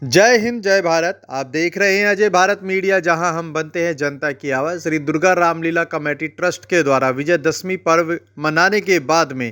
जय हिंद जय भारत। आप देख रहे हैं अजय भारत मीडिया, जहां हम बनते हैं जनता की आवाज़। श्री दुर्गा रामलीला कमेटी ट्रस्ट के द्वारा विजयदशमी पर्व मनाने के बाद में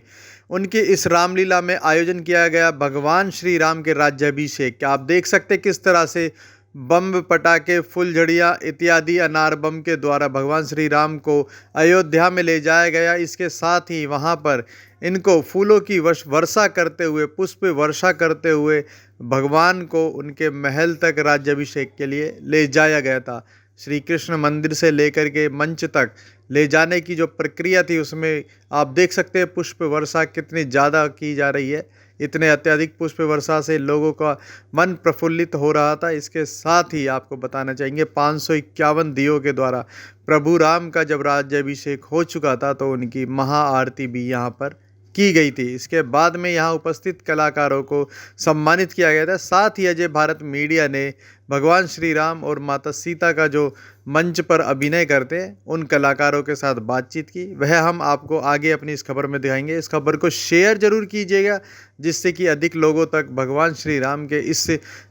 उनकी इस रामलीला में आयोजन किया गया भगवान श्री राम के राज्याभिषेक। क्या आप देख सकते किस तरह से बम पटाखे, फुलझड़ियाँ इत्यादि अनार बम के द्वारा भगवान श्री राम को अयोध्या में ले जाया गया। इसके साथ ही वहाँ पर इनको फूलों की वर्षा करते हुए, पुष्प वर्षा करते हुए भगवान को उनके महल तक राज्याभिषेक के लिए ले जाया गया था। श्री कृष्ण मंदिर से लेकर के मंच तक ले जाने की जो प्रक्रिया थी, उसमें आप देख सकते हैं पुष्प वर्षा कितनी ज़्यादा की जा रही है। इतने अत्यधिक पुष्प वर्षा से लोगों का मन प्रफुल्लित हो रहा था। इसके साथ ही आपको बताना चाहेंगे 551 दियों के द्वारा प्रभु राम का जब राज्याभिषेक हो चुका था तो उनकी महाआरती भी यहाँ पर की गई थी। इसके बाद में यहाँ उपस्थित कलाकारों को सम्मानित किया गया था। साथ ही अजय भारत मीडिया ने भगवान श्री राम और माता सीता का जो मंच पर अभिनय करते हैं उन कलाकारों के साथ बातचीत की। वह हम आपको आगे अपनी इस खबर में दिखाएंगे। इस खबर को शेयर जरूर कीजिएगा, जिससे कि अधिक लोगों तक भगवान श्री राम के इस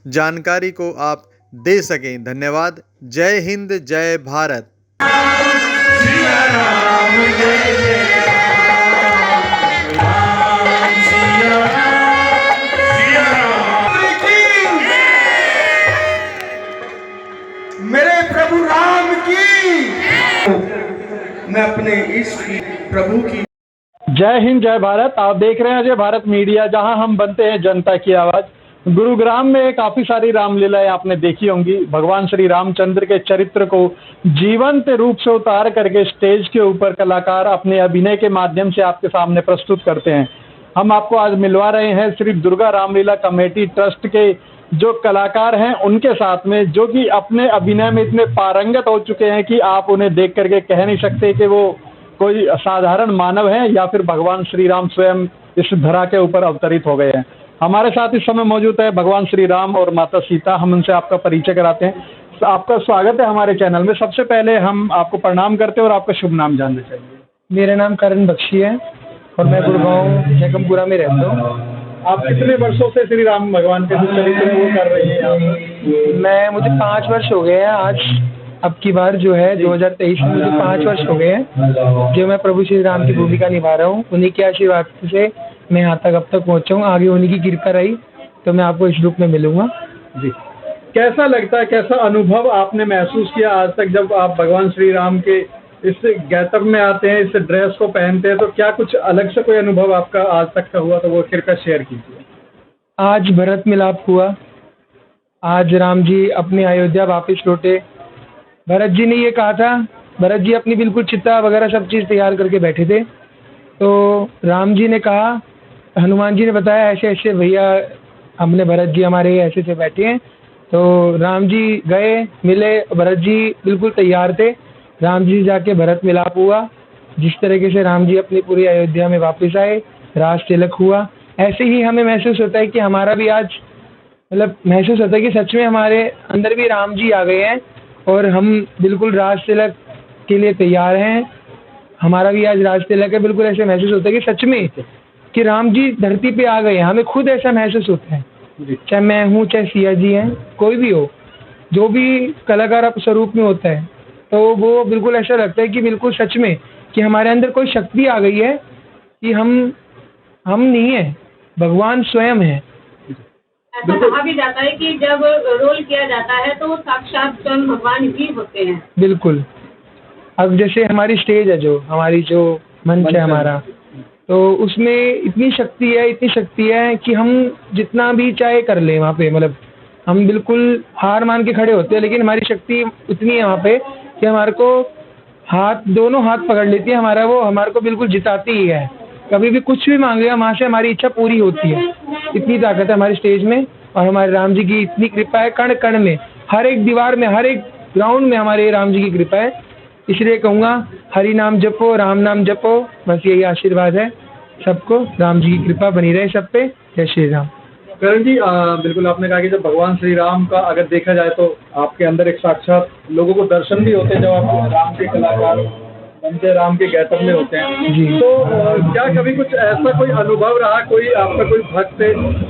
जानकारी को आप दे सकें। धन्यवाद। जय हिंद जय भारत। मेरे प्रभु राम की, मैं अपने इस प्रभु की। जय हिंद जय भारत। आप देख रहे हैं अजय भारत मीडिया, जहां हम बनते हैं जनता की आवाज। गुरुग्राम में काफी सारी रामलीलाएं आपने देखी होंगी। भगवान श्री रामचंद्र के चरित्र को जीवंत रूप से उतार करके स्टेज के ऊपर कलाकार अपने अभिनय के माध्यम से आपके सामने प्रस्तुत करते हैं। हम आपको आज मिलवा रहे हैं श्री दुर्गा रामलीला कमेटी ट्रस्ट के जो कलाकार हैं उनके साथ में, जो कि अपने अभिनय में इतने पारंगत हो चुके हैं कि आप उन्हें देख करके कह नहीं सकते कि वो कोई साधारण मानव है या फिर भगवान श्री राम स्वयं इस धरा के ऊपर अवतरित हो गए हैं। हमारे साथ इस समय मौजूद है भगवान श्री राम और माता सीता। हम उनसे आपका परिचय कराते हैं। आपका स्वागत है हमारे चैनल में। सबसे पहले हम आपको प्रणाम करते हैं और आपका शुभ नाम जानना चाहेंगे। मेरा नाम करण बख्शी है और मैं गुड़गांव जगमपुरा में रहता हूँ। आप कितने वर्षों से श्री राम भगवान के जो चरित्र वो कर रही हैं यहाँ पर? मुझे 5 वर्ष हो गए हैं आज। अब की बार जो है 2023 में मुझे 5 वर्ष हो गए हैं जो मैं प्रभु श्री राम की भूमिका निभा रहा हूँ। उन्हीं के आशीर्वाद से मैं यहाँ तक अब तक पहुँचा हूँ। आगे उन्हीं की कृपा रही तो मैं आपको इस रूप में मिलूंगा जी। कैसा लगता है, कैसा अनुभव आपने महसूस किया आज तक जब आप भगवान श्री राम के इस गैतव में आते हैं, इस ड्रेस को पहनते हैं, तो क्या कुछ अलग से कोई अनुभव आपका आज तक का हुआ तो वो कृपया शेयर कीजिए। आज भरत मिलाप हुआ। आज राम जी अपने अयोध्या वापस लौटे। भरत जी ने ये कहा था, भरत जी अपनी बिल्कुल चिता वगैरह सब चीज़ तैयार करके बैठे थे। तो राम जी ने कहा, हनुमान जी ने बताया ऐसे ऐसे भैया हमने भरत जी हमारे ऐसे से बैठे हैं। तो राम जी गए, मिले। भरत जी बिल्कुल तैयार थे। राम जी जाके भरत मिलाप हुआ। जिस तरीके से राम जी अपनी पूरी अयोध्या में वापस आए, राज तिलक हुआ, ऐसे ही हमें महसूस होता है कि हमारा भी आज महसूस होता है कि सच में हमारे अंदर भी राम जी आ गए हैं और हम बिल्कुल राज तिलक के लिए तैयार हैं। हमारा भी आज राज तिलक है। बिल्कुल ऐसे महसूस होता है कि सच में कि राम जी धरती पे आ गए हैं। हमें खुद ऐसा महसूस होता है, चाहे मैं हूँ, चाहे सिया जी हैं, कोई भी हो, जो भी कलाकार स्वरूप में होता है, तो वो बिल्कुल ऐसा लगता है कि बिल्कुल सच में कि हमारे अंदर कोई शक्ति आ गई है कि हम नहीं है, भगवान स्वयं है। ऐसा कहा भी जाता है कि जब रोल किया जाता है तो साक्षात स्वयं भगवान ही होते हैं। बिल्कुल। अब जैसे हमारी स्टेज है, जो हमारी जो मंच है हमारा, तो उसमें इतनी शक्ति है कि हम जितना भी चाहे कर लें वहाँ पे, हम बिल्कुल हार मान के खड़े होते हैं, लेकिन हमारी शक्ति इतनी है वहाँ पे कि हमारे को दोनों हाथ पकड़ लेती है। हमारे को बिल्कुल जिताती ही है। कभी भी कुछ भी मांगे वहाँ से हमारी इच्छा पूरी होती है। इतनी ताकत है हमारी स्टेज में और हमारे राम जी की इतनी कृपा है। कण कण में, हर एक दीवार में, हर एक ग्राउंड में हमारे राम जी की कृपा है। इसलिए कहूँगा, हरि नाम जपो, राम नाम जपो, बस यही आशीर्वाद है सबको। राम जी की कृपा बनी रहे सब पे। जय श्री राम। करण जी, बिल्कुल आपने कहा कि जब भगवान श्री राम का अगर देखा जाए तो आपके अंदर एक साक्षात लोगों को दर्शन भी होते हैं जब आप राम के कलाकार उनके राम के गेटअप में होते हैं जी। तो क्या कभी कुछ ऐसा कोई अनुभव रहा, कोई आपका कोई भक्त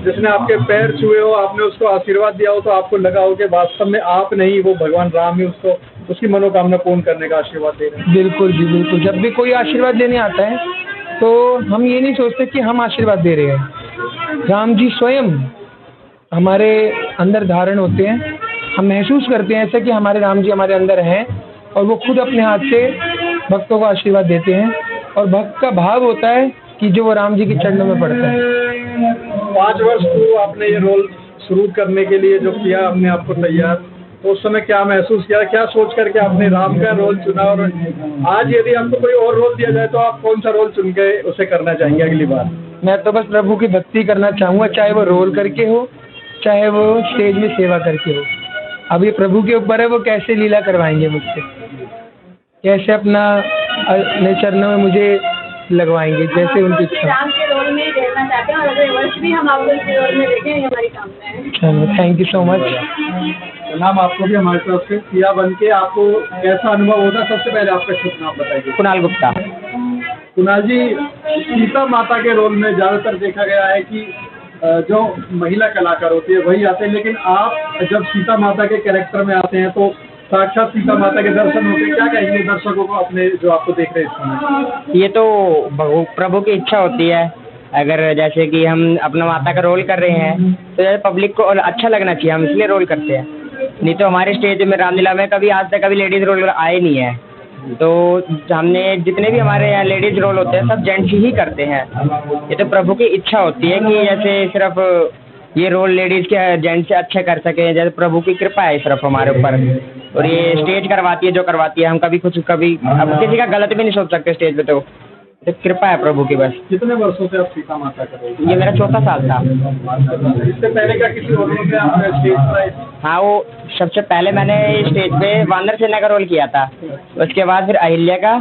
जिसने आपके पैर छुए हो, आपने उसको आशीर्वाद दिया हो, तो आपको लगा हो कि वास्तव में आप नहीं, वो भगवान राम ही उसको उसकी मनोकामना पूर्ण करने का आशीर्वाद दे रहे हैं? बिल्कुल जी, बिल्कुल। जब भी कोई आशीर्वाद देने आता है तो हम ये नहीं सोचते कि हम आशीर्वाद दे रहे हैं, राम जी स्वयं हमारे अंदर धारण होते हैं। हम महसूस करते हैं ऐसा कि हमारे राम जी हमारे अंदर हैं और वो खुद अपने हाथ से भक्तों को आशीर्वाद देते हैं। और भक्त का भाव होता है कि जो वो राम जी के चरणों में पड़ता है। 5 वर्ष पूर्व आपने ये रोल शुरू करने के लिए जो किया अपने आप को तैयार, तो उस समय क्या महसूस किया, क्या सोच करके आपने राम का रोल चुना, और आज यदि आपको कोई और रोल दिया जाए तो आप कौन सा रोल चुन के उसे करना चाहेंगे अगली बार? मैं तो बस प्रभु की भक्ति करना चाहूँगा, चाहे वो रोल करके हो, चाहे वो स्टेज में सेवा करके हो। अब ये प्रभु के ऊपर है, वो कैसे लीला करवाएंगे मुझसे, कैसे अपना अपने चरणों में मुझे लगवाएंगे, जैसे उनकी इच्छा। राम के रोल में देखना चाहते हैं और अगले वर्ष भी हम आपको इस रोल में देखें, ये हमारी कामना है। चलो, थैंक यू सो मच। नाम आपको भी हमारी तरफ से किया बन के आपको कैसा अनुभव होगा? सबसे पहले आपका शुभ नाम बताइए। कुणाल गुप्ता। कुणाल जी, सीता माता के रोल में ज़्यादातर देखा गया है कि जो महिला कलाकार होती है वही आते हैं, लेकिन आप जब सीता माता के कैरेक्टर में आते हैं तो साक्षात सीता माता के दर्शन होते हैं। क्या कहेंगे दर्शकों को अपने जो आपको देख रहे हैं इस समय? ये तो प्रभु की इच्छा होती है। अगर जैसे कि हम अपना माता का रोल कर रहे हैं तो जैसे पब्लिक को अच्छा लगना चाहिए, हम इसलिए रोल करते हैं। नहीं तो हमारे स्टेज में रामलीला में कभी आज तक कभी लेडीज़ रोल आए नहीं है। तो हमने जितने भी हमारे यहाँ लेडीज़ रोल होते हैं सब जेंट्स ही करते हैं। ये तो प्रभु की इच्छा होती है कि जैसे सिर्फ ये रोल लेडीज़ के जेंट्स से अच्छा कर सकें, जैसे प्रभु की कृपा है सिर्फ हमारे ऊपर। और ये स्टेज करवाती है जो करवाती है, हम कभी अब किसी का गलत भी नहीं सोच सकते स्टेज पे, तो कृपा है प्रभु की बस। कितने वर्षों से आप सीता माता कर रहे हैं? ये मेरा 4था साल था। इससे पहले का किसी और रोल में आपने स्टेज पर आए? हाँ, वो सबसे पहले मैंने स्टेज पे वानर सेना का रोल किया था, उसके बाद फिर अहिल्या का,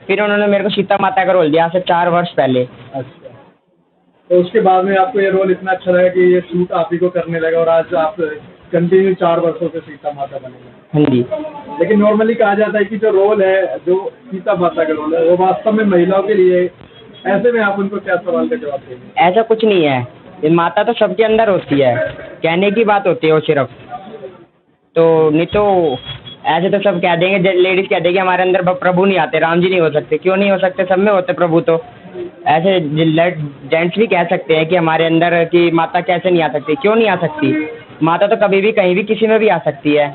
फिर उन्होंने मेरे को सीता माता का रोल दिया आज से 4 वर्ष पहले। अच्छा, तो उसके बाद में आपको ये रोल इतना अच्छा लगा कि ये शूट आप ही को करने लगा और आज आप कंटिन्यू 4 वर्षों से सीता माता बनेंगे? हाँ जी। लेकिन नॉर्मली कहा जाता है कि जो रोल है, जो सीता माता का रोल है, वो वास्तव में महिलाओं के लिए, ऐसे में आप उनको क्या सवाल का जवाब देंगे? ऐसा कुछ नहीं है, ये माता तो सबके अंदर होती है, कहने की बात होती है वो सिर्फ। तो नहीं तो ऐसे तो सब कह देंगे, लेडीज़ कह देंगे हमारे अंदर प्रभु नहीं आते, राम जी नहीं हो सकते। क्यों नहीं हो सकते? सब में होते प्रभु। तो ऐसे जेंट्स भी कह सकते हैं कि हमारे अंदर की माता कैसे नहीं आ सकती। क्यों नहीं आ सकती? माता तो कभी भी कहीं भी किसी में भी आ सकती है।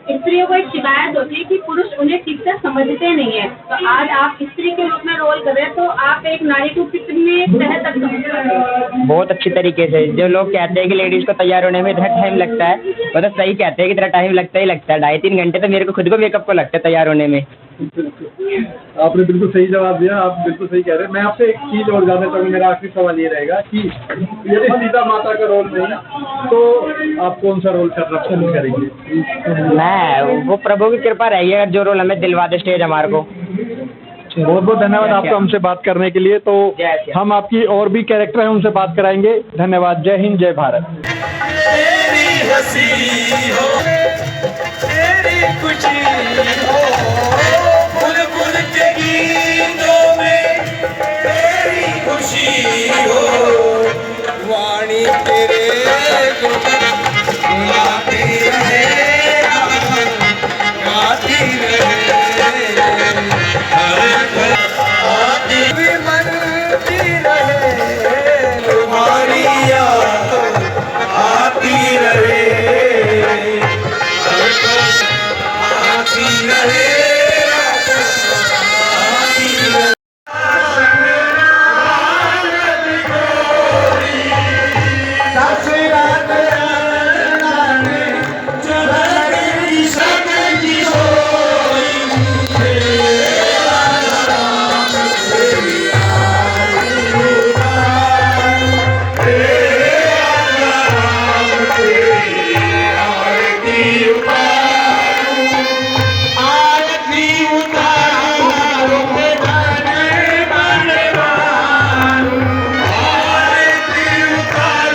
स्त्रियों को एक शिकायत होती है कि पुरुष उन्हें ठीक से समझते नहीं है। तो आज आप स्त्री के रूप में रोल कर रहे हैं, तो आप एक नारी को कितने तह तक समझ रहे हैं? बहुत अच्छी तरीके से। जो लोग कहते हैं कि लेडीज़ को तैयार होने में इतना टाइम लगता है, वो तो सही कहते हैं कि इतना टाइम लगता ही लगता है। 2.5-3 घंटे तो मेरे को खुद को मेकअप को लगता है तैयार होने में। आपने बिल्कुल सही जवाब दिया, आप बिल्कुल सही कह रहे हैं। मैं आपसे एक चीज़ और जानना चाहूँगा, मेरा आखिरी सवाल ये रहेगा कि यदि सीता माता का रोल नहीं तो आप कौन सा रोल करना पसंद करेंगे? मैं वो प्रभु की कृपा रही है, जो रोल हमें दिलवा दे स्टेज हमारे को। बहुत बहुत धन्यवाद आपको हमसे बात करने के लिए। तो हम आपकी और भी कैरेक्टर हैं उनसे बात कराएंगे। धन्यवाद। जय हिंद, जय भारत। तेरी हंसी हो, तेरी खुशी हो, बुलबुल के गीतों में तेरी खुशी हो, वाणी तेरे गाती रहे, गाती रहे, आती भी मनती रहे, तुम्हारी याद आती रहे, आती रहे।